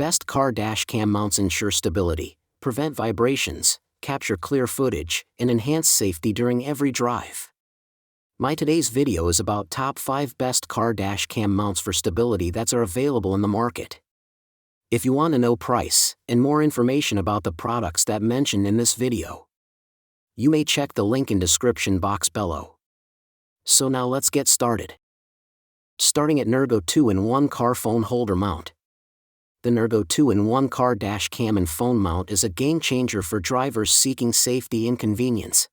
Best car dash cam mounts ensure stability, prevent vibrations, capture clear footage, and enhance safety during every drive. Today's video is about top 5 best car dash cam mounts for stability that are available in the market. If you want to know price and more information about the products that mentioned in this video, you may check the link in description box below. So now let's get started. Starting at Nergo 2-in-1 Car Phone Holder Mount. The Nergo 2-in-1 Car Dash Cam and Phone Mount is a game-changer for drivers seeking safety and convenience.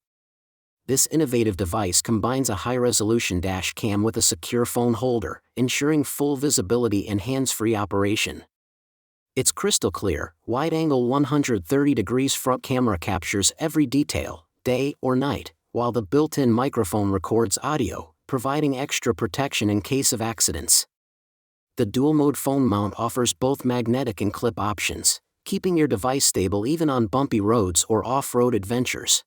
This innovative device combines a high-resolution dash cam with a secure phone holder, ensuring full visibility and hands-free operation. Its crystal clear, wide-angle 130 degrees front camera captures every detail, day or night, while the built-in microphone records audio, providing extra protection in case of accidents. The dual-mode phone mount offers both magnetic and clip options, keeping your device stable even on bumpy roads or off-road adventures.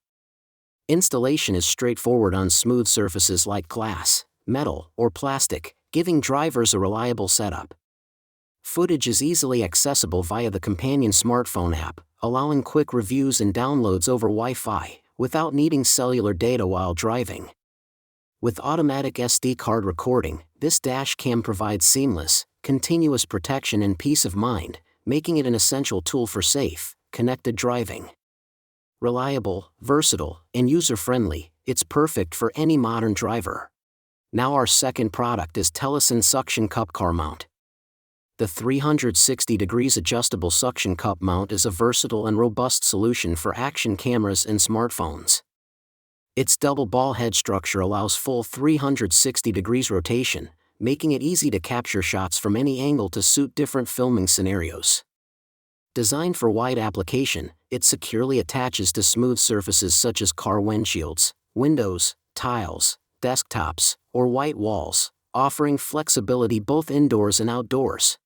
Installation is straightforward on smooth surfaces like glass, metal, or plastic, giving drivers a reliable setup. Footage is easily accessible via the companion smartphone app, allowing quick reviews and downloads over Wi-Fi, without needing cellular data while driving. With automatic SD card recording, this dash cam provides seamless, continuous protection and peace of mind, making it an essential tool for safe, connected driving. Reliable, versatile, and user-friendly, it's perfect for any modern driver. Now our second product is Telesin Suction Cup Car Mount. The 360 degrees adjustable suction cup mount is a versatile and robust solution for action cameras and smartphones. Its double ball head structure allows full 360 degrees rotation, making it easy to capture shots from any angle to suit different filming scenarios. Designed for wide application, it securely attaches to smooth surfaces such as car windshields, windows, tiles, desktops, or white walls, offering flexibility both indoors and outdoors.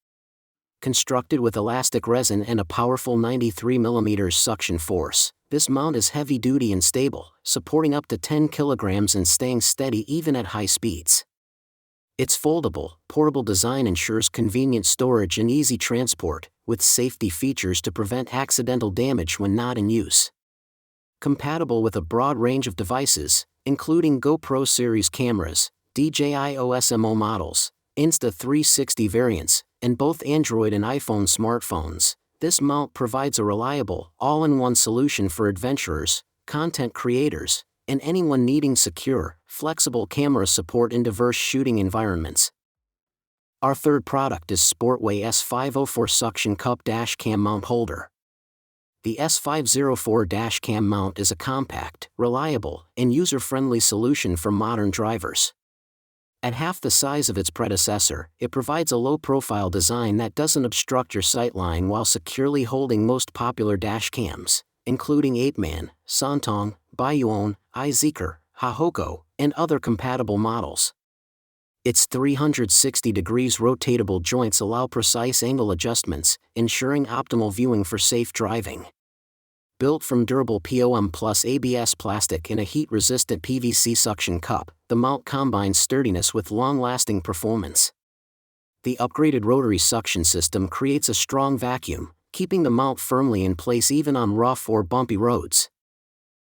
Constructed with elastic resin and a powerful 93 mm suction force, this mount is heavy-duty and stable, supporting up to 10 kilograms and staying steady even at high speeds. Its foldable, portable design ensures convenient storage and easy transport, with safety features to prevent accidental damage when not in use. Compatible with a broad range of devices, including GoPro series cameras, DJI OSMO models, Insta360 variants, and both Android and iPhone smartphones, this mount provides a reliable, all-in-one solution for adventurers, content creators, and anyone needing secure, flexible camera support in diverse shooting environments. Our third product is Sportway S504 Suction Cup Dash Cam Mount Holder. The S504 dash cam mount is a compact, reliable, and user-friendly solution for modern drivers. At half the size of its predecessor, it provides a low-profile design that doesn't obstruct your sightline while securely holding most popular dash cams, including 8-man, Santong, Baiyuan, iZeekr, Hahoko, and other compatible models. Its 360 degrees rotatable joints allow precise angle adjustments, ensuring optimal viewing for safe driving. Built from durable POM plus ABS plastic and a heat-resistant PVC suction cup, the mount combines sturdiness with long-lasting performance. The upgraded rotary suction system creates a strong vacuum, keeping the mount firmly in place even on rough or bumpy roads.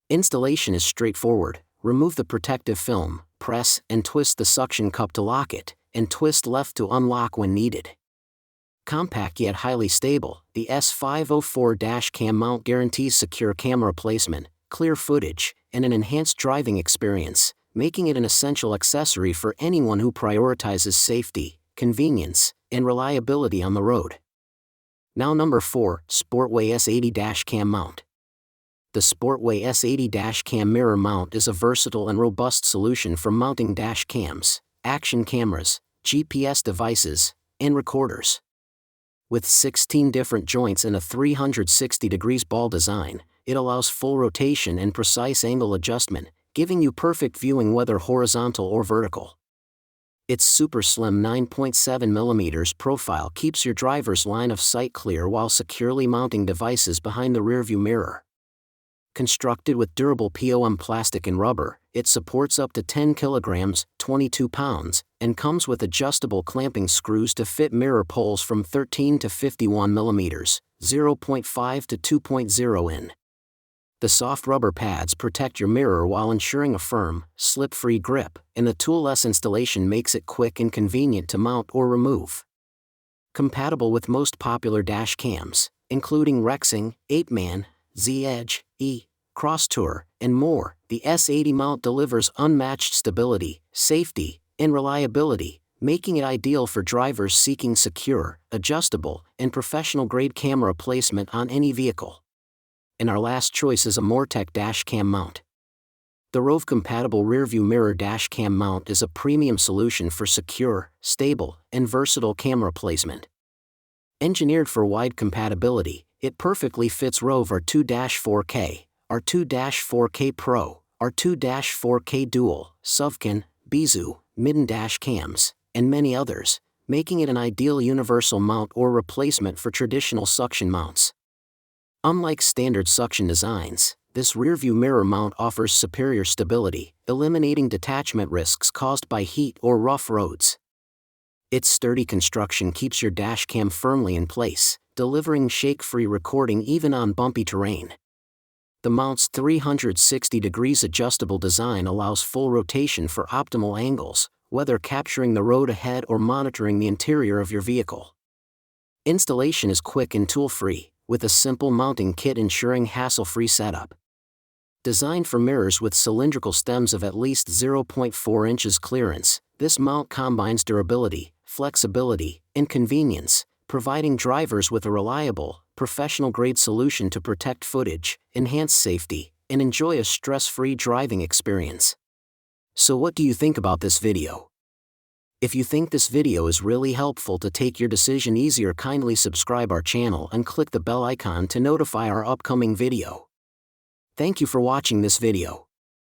Installation is straightforward. Remove the protective film, press and twist the suction cup to lock it, and twist left to unlock when needed. Compact yet highly stable, the S504 dash cam mount guarantees secure camera placement, clear footage, and an enhanced driving experience, making it an essential accessory for anyone who prioritizes safety, convenience, and reliability on the road. Now number 4, Sportway S80 Dash Cam Mount. The Sportway S80 Dash Cam Mirror Mount is a versatile and robust solution for mounting dash cams, action cameras, GPS devices, and recorders. With 16 different joints and a 360 degrees ball design, it allows full rotation and precise angle adjustment, giving you perfect viewing whether horizontal or vertical. Its super slim 9.7 mm profile keeps your driver's line of sight clear while securely mounting devices behind the rearview mirror. Constructed with durable POM plastic and rubber, it supports up to 10 kilograms, 22 pounds, and comes with adjustable clamping screws to fit mirror poles from 13 to 51 millimeters, 0.5 to 2.0 in. The soft rubber pads protect your mirror while ensuring a firm, slip-free grip, and the tool-less installation makes it quick and convenient to mount or remove. Compatible with most popular dash cams, including Rexing, 8-man, Z-Edge, Cross Tour, and more, the S80 mount delivers unmatched stability, safety, and reliability, making it ideal for drivers seeking secure, adjustable, and professional-grade camera placement on any vehicle. And our last choice is a Mortec dash cam mount. The Rove-compatible rearview mirror dash cam mount is a premium solution for secure, stable, and versatile camera placement. Engineered for wide compatibility, it perfectly fits Rove R2-4K, R2-4K Pro, R2-4K Dual, Suvkin, Bizu, Midden dash cams, and many others, making it an ideal universal mount or replacement for traditional suction mounts. Unlike standard suction designs, this rearview mirror mount offers superior stability, eliminating detachment risks caused by heat or rough roads. Its sturdy construction keeps your dashcam firmly in place, delivering shake-free recording even on bumpy terrain. The mount's 360 degrees adjustable design allows full rotation for optimal angles, whether capturing the road ahead or monitoring the interior of your vehicle. Installation is quick and tool-free, with a simple mounting kit ensuring hassle-free setup. Designed for mirrors with cylindrical stems of at least 0.4 inches clearance, this mount combines durability, flexibility, and convenience, providing drivers with a reliable, professional-grade solution to protect footage, enhance safety, and enjoy a stress-free driving experience. So what do you think about this video? If you think this video is really helpful to take your decision easier, kindly subscribe our channel and click the bell icon to notify our upcoming video. Thank you for watching this video.